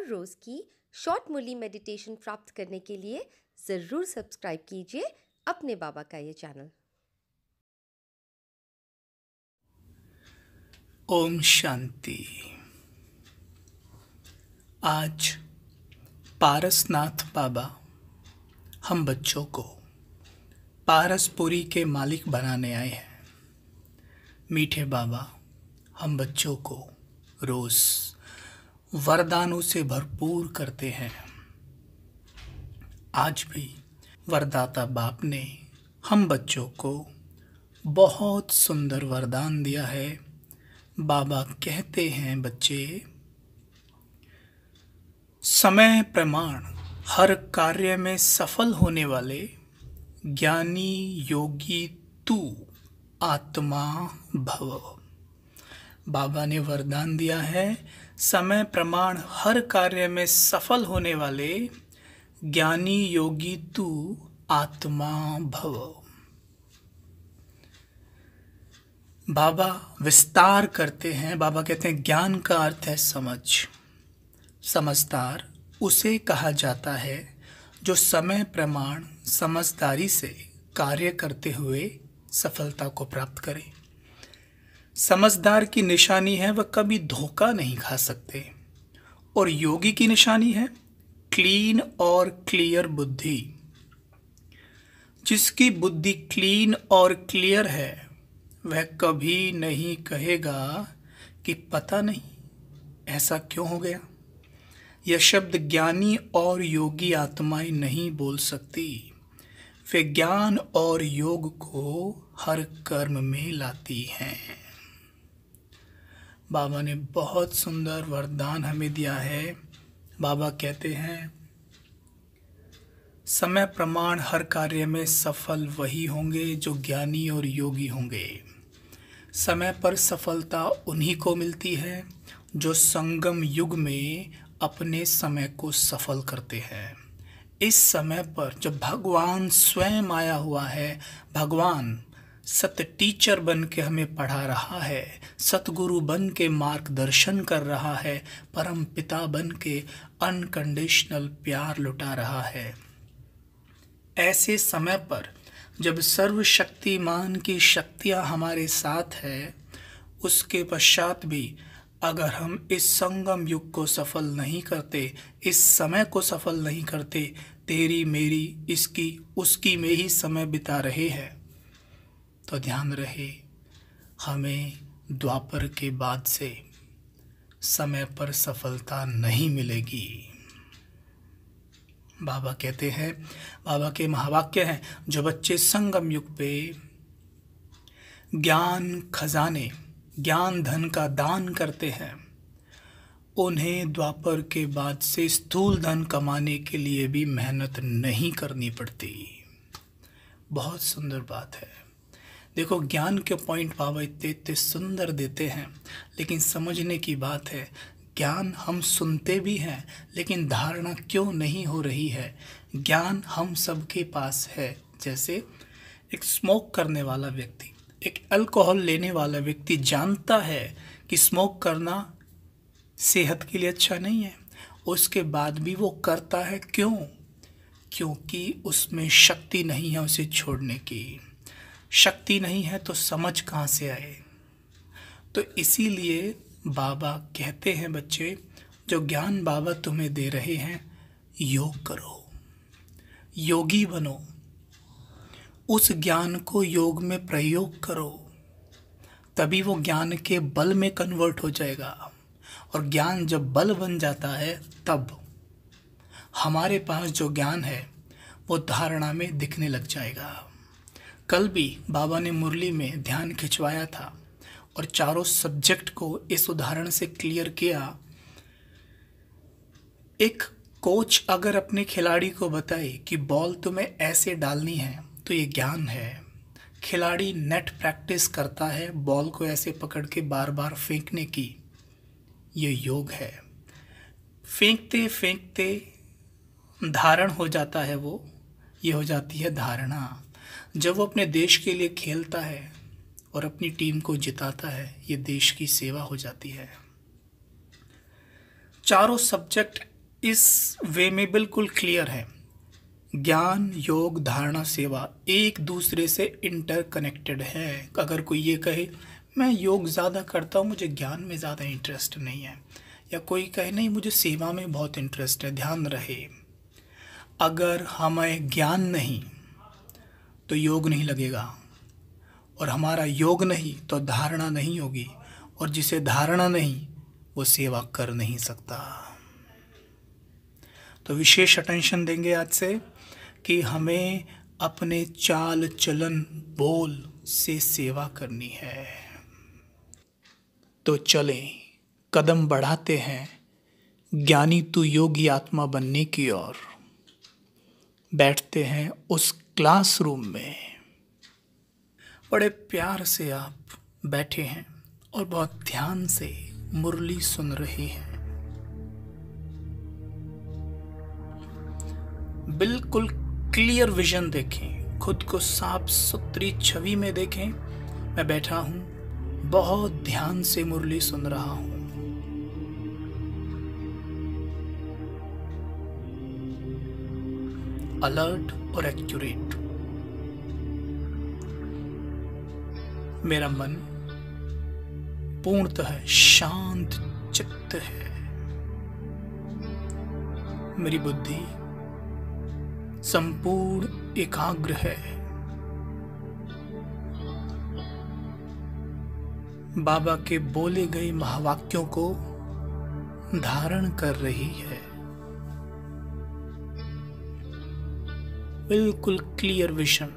हर रोज़ की शॉर्ट मूली मेडिटेशन प्राप्त करने के लिए ज़रूर सब्सक्राइब कीजिए अपने बाबा का ये चैनल। ओम शांति। आज पारसनाथ बाबा हम बच्चों को पारसपुरी के मालिक बनाने आए हैं। मीठे बाबा हम बच्चों को रोज वरदानों से भरपूर करते हैं। आज भी वरदाता बाप ने हम बच्चों को बहुत सुंदर वरदान दिया है। बाबा कहते हैं, बच्चे, समय प्रमाण हर कार्य में सफल होने वाले ज्ञानी योगी तू आत्मा भव। बाबा ने वरदान दिया है, समय प्रमाण हर कार्य में सफल होने वाले ज्ञानी योगी तू आत्मा भव। बाबा विस्तार करते हैं। बाबा कहते हैं ज्ञान का अर्थ है समझ। समझदार उसे कहा जाता है जो समय प्रमाण समझदारी से कार्य करते हुए सफलता को प्राप्त करे। समझदार की निशानी है वह कभी धोखा नहीं खा सकते, और योगी की निशानी है क्लीन और क्लियर बुद्धि। जिसकी बुद्धि क्लीन और क्लियर है वह कभी नहीं कहेगा कि पता नहीं ऐसा क्यों हो गया। यह शब्द ज्ञानी और योगी आत्माएं नहीं बोल सकती। वे ज्ञान और योग को हर कर्म में लाती हैं। बाबा ने बहुत सुंदर वरदान हमें दिया है। बाबा कहते हैं, समय प्रमाण हर कार्य में सफल वही होंगे जो ज्ञानी और योगी होंगे। समय पर सफलता उन्हीं को मिलती है जो संगम युग में अपने समय को सफल करते हैं। इस समय पर जब भगवान स्वयं आया हुआ है, भगवान सत टीचर बन के हमें पढ़ा रहा है, सतगुरु बन के मार्गदर्शन कर रहा है, परम पिता बन के अनकंडीशनल प्यार लुटा रहा है। ऐसे समय पर जब सर्वशक्तिमान की शक्तियाँ हमारे साथ है, उसके पश्चात भी अगर हम इस संगम युग को सफल नहीं करते, इस समय को सफल नहीं करते, तेरी मेरी इसकी उसकी में ही समय बिता रहे हैं, तो ध्यान रहे हमें द्वापर के बाद से समय पर सफलता नहीं मिलेगी। बाबा कहते हैं, बाबा के महावाक्य हैं, जो बच्चे संगम युग पे ज्ञान खजाने ज्ञान धन का दान करते हैं, उन्हें द्वापर के बाद से स्थूल धन कमाने के लिए भी मेहनत नहीं करनी पड़ती। बहुत सुंदर बात है। देखो, ज्ञान के पॉइंट बाबा इतने सुंदर देते हैं, लेकिन समझने की बात है, ज्ञान हम सुनते भी हैं, लेकिन धारणा क्यों नहीं हो रही है। ज्ञान हम सबके पास है। जैसे एक स्मोक करने वाला व्यक्ति, एक अल्कोहल लेने वाला व्यक्ति जानता है कि स्मोक करना सेहत के लिए अच्छा नहीं है, उसके बाद भी वो करता है। क्यों? क्योंकि उसमें शक्ति नहीं है उसे छोड़ने की। शक्ति नहीं है तो समझ कहाँ से आए। तो इसीलिए बाबा कहते हैं, बच्चे, जो ज्ञान बाबा तुम्हें दे रहे हैं, योग करो, योगी बनो, उस ज्ञान को योग में प्रयोग करो, तभी वो ज्ञान के बल में कन्वर्ट हो जाएगा। और ज्ञान जब बल बन जाता है, तब हमारे पास जो ज्ञान है वो धारणा में दिखने लग जाएगा। कल भी बाबा ने मुरली में ध्यान खिंचवाया था और चारों सब्जेक्ट को इस उदाहरण से क्लियर किया। एक कोच अगर अपने खिलाड़ी को बताए कि बॉल तुम्हें ऐसे डालनी है, तो ये ज्ञान है। खिलाड़ी नेट प्रैक्टिस करता है बॉल को ऐसे पकड़ के बार बार फेंकने की, ये योग है। फेंकते फेंकते धारण हो जाता है वो, ये हो जाती है धारणा। जब वो अपने देश के लिए खेलता है और अपनी टीम को जिताता है, ये देश की सेवा हो जाती है। चारों सब्जेक्ट इस वे में बिल्कुल क्लियर है। ज्ञान, योग, धारणा, सेवा एक दूसरे से इंटरकनेक्टेड है। अगर कोई ये कहे मैं योग ज़्यादा करता हूँ, मुझे ज्ञान में ज़्यादा इंटरेस्ट नहीं है, या कोई कहे नहीं मुझे सेवा में बहुत इंटरेस्ट है, ध्यान रहे अगर हमें ज्ञान नहीं तो योग नहीं लगेगा, और हमारा योग नहीं तो धारणा नहीं होगी, और जिसे धारणा नहीं वो सेवा कर नहीं सकता। तो विशेष अटेंशन देंगे आज से कि हमें अपने चाल चलन बोल से सेवा करनी है। तो चलें, कदम बढ़ाते हैं ज्ञानी तू योगी आत्मा बनने की ओर। बैठते हैं उस क्लासरूम में, बड़े प्यार से आप बैठे हैं और बहुत ध्यान से मुरली सुन रहे हैं। बिल्कुल क्लियर विजन देखें, खुद को साफ सुथरी छवि में देखें। मैं बैठा हूं, बहुत ध्यान से मुरली सुन रहा हूं। अलर्ट और एक्यूरेट। मेरा मन पूर्णतः शांत चित्त है। मेरी बुद्धि संपूर्ण एकाग्र है। बाबा के बोले गए महावाक्यों को धारण कर रही है। बिल्कुल क्लियर विजन।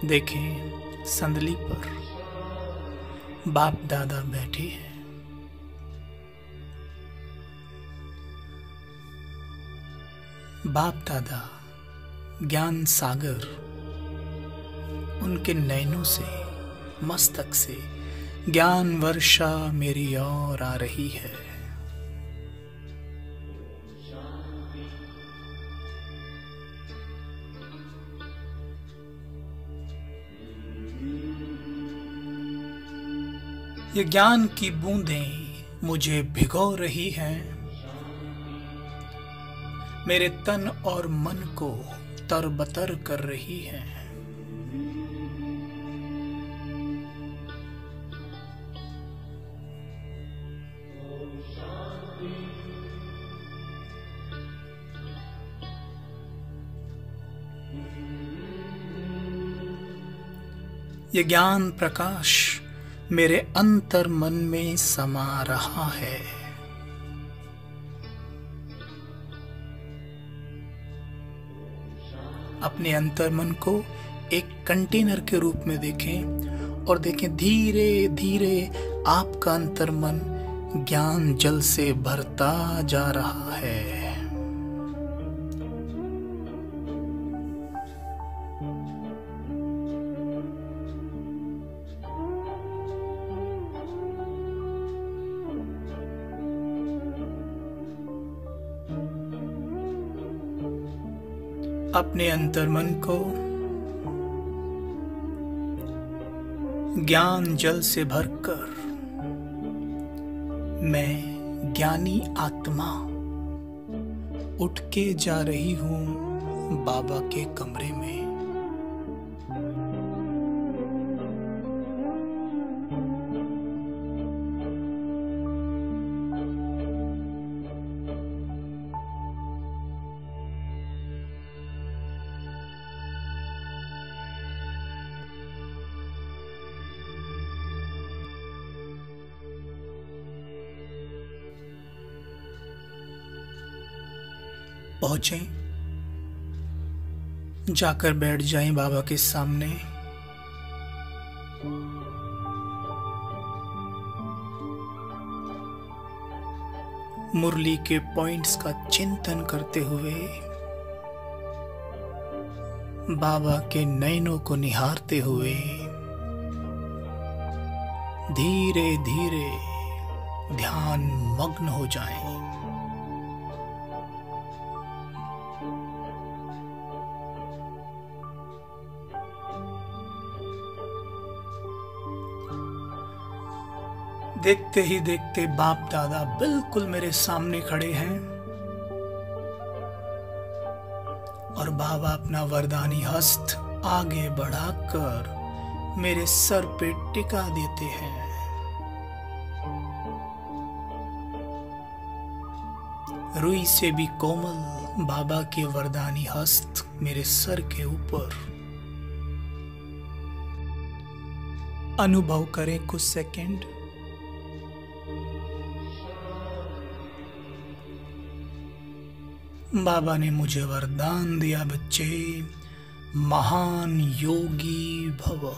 देखें, संदली पर बाप दादा बैठे हैं। बाप दादा ज्ञान सागर उनके नैनों से, मस्तक से ज्ञान वर्षा मेरी ओर आ रही है। ये ज्ञान की बूंदें मुझे भिगो रही हैं, मेरे तन और मन को तरबतर कर रही हैं। ये ज्ञान प्रकाश मेरे अंतर मन में समा रहा है। अपने अंतर मन को एक कंटेनर के रूप में देखें और देखें धीरे धीरे आपका अंतर मन ज्ञान जल से भरता जा रहा है। अपने अंतर्मन को ज्ञान जल से भरकर मैं ज्ञानी आत्मा उठ के जा रही हूं बाबा के कमरे में। पहुंचे, जाकर बैठ जाएं बाबा के सामने। मुरली के पॉइंट्स का चिंतन करते हुए, बाबा के नयनों को निहारते हुए धीरे धीरे ध्यान मग्न हो जाएं। देखते ही देखते बाप दादा बिल्कुल मेरे सामने खड़े हैं और बाबा अपना वरदानी हस्त आगे बढ़ाकर मेरे सर पे टिका देते हैं। रुई से भी कोमल बाबा के वरदानी हस्त मेरे सर के ऊपर। अनुभव करें कुछ सेकंड। बाबा ने मुझे वरदान दिया, बच्चे महान योगी भव।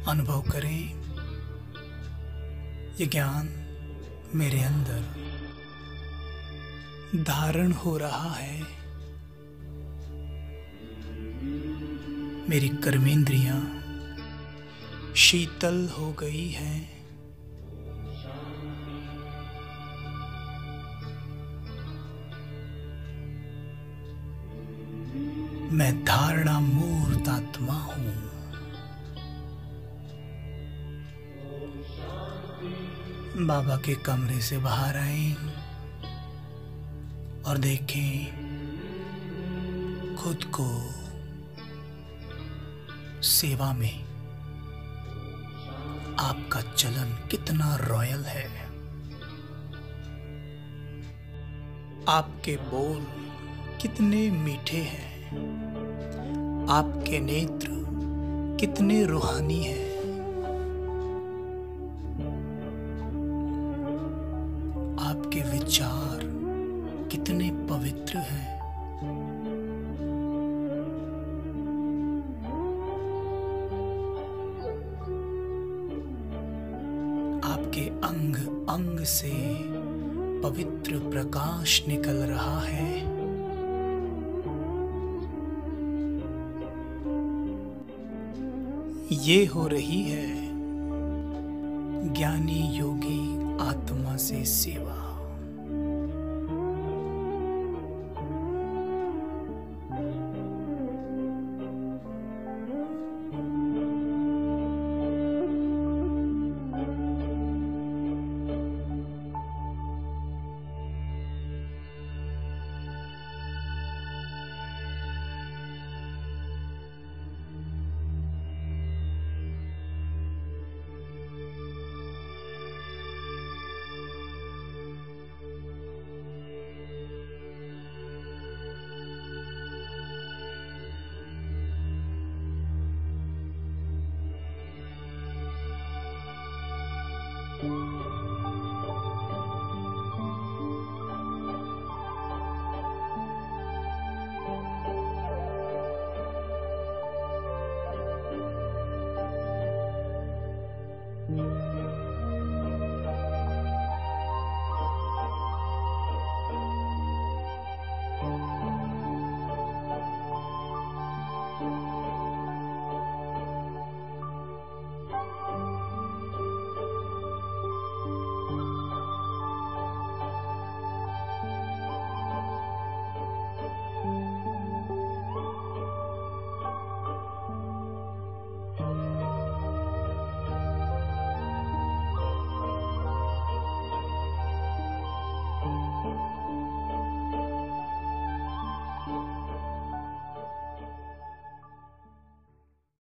अनुभव करें ये ज्ञान मेरे अंदर धारण हो रहा है। मेरी कर्मेंद्रियां शीतल हो गई हैं। मैं धारणा मूर्त आत्मा हूं। बाबा के कमरे से बाहर आए और देखें खुद को सेवा में। आपका चलन कितना रॉयल है। आपके बोल कितने मीठे हैं। आपके नेत्र कितने रूहानी हैं। आपके विचार कितने पवित्र हैं। आपके अंग अंग से पवित्र प्रकाश निकल रहा है। ये हो रही है ज्ञानी योगी आत्मा से सेवा।